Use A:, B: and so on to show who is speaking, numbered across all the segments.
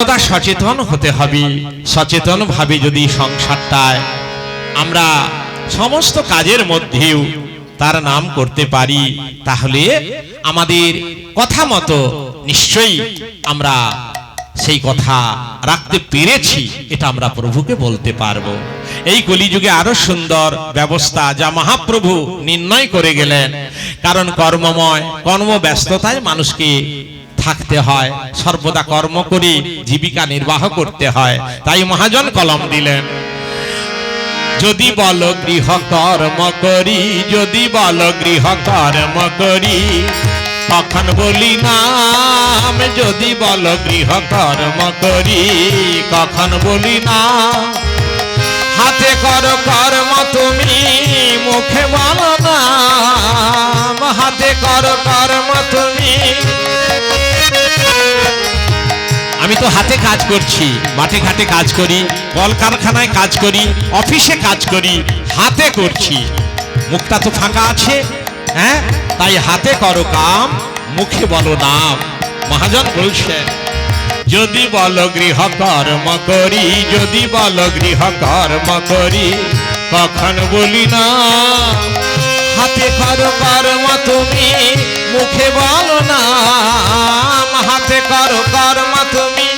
A: সদা সচেতন হতে হবে। সচেতন ভাবে যদি সংসারটায় আমরা সমস্ত কাজের মধ্যেও তার নাম করতে পারি, তাহলে আমাদের কথা মতো নিশ্চয়ই আমরা সেই কথা রাখতে পেরেছি, এটা আমরা প্রভুকে বলতে পারবো। এই কলিযুগে আরো সুন্দর ব্যবস্থা যা মহাপ্রভু নির্ণয় করে গেলেন, কারণ কর্মময় কর্মব্যস্ততায় মানুষকে থাকতে হয়, সর্বদা কর্ম করে জীবিকা নির্বাহ করতে হয়। তাই মহাজন কলম দিলেন, যদি বল গৃহ কর্ম করি, যদি বল গৃহ কর্ম করি, তখন বলি নাম। যদি বল গৃহ কর্ম করি, কখন বলি না। হাতে করো কর্ম তুমি, মুখে বলো নাম। হাতে করো কর্ম তুমি। আমি তো হাতে কাজ করছি, মাঠে ঘাটে কাজ করি, কলকারখানায় কাজ করি, অফিসে কাজ করি, হাতে করছি, মুখটা তো ফাঁকা আছে। হ্যাঁ, তাই হাতে করো কাম, মুখে বলো নাম। মহাজন বলছেন, যদি বলো গৃহ কর্ম করি, যদি বলো গৃহ কর্ম করি, কখন বলি না। হাতে করো কর্ম তুমি, মুখে বলো না। হাতে করো কর্ম তুমি,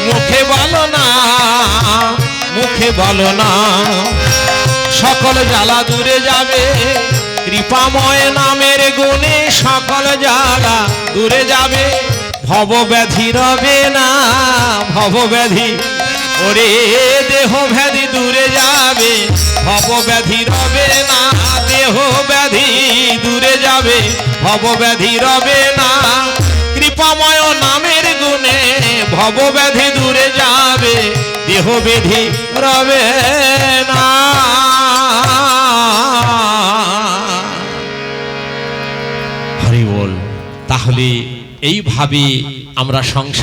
A: মুখে বলো না, মুখে বলো না। সকল জ্বালা দূরে যাবে কৃপাময় নামের গুণে, সকল জ্বালা দূরে যাবে। ভব ব্যাধি রবে না, ভব ব্যাধি, ওরে দেহ ব্যাধি দূরে যাবে। ভব ব্যাধি রবে না, দেহ ব্যাধি দূরে যাবে। ভব ব্যাধি রবে না, কৃপাময় নামের গুণে ভব ব্যাধি দূরে যাবে। দেহ ব্যাধি রবে না। হরি বল। তাহলে এইভাবে আমরা সংসার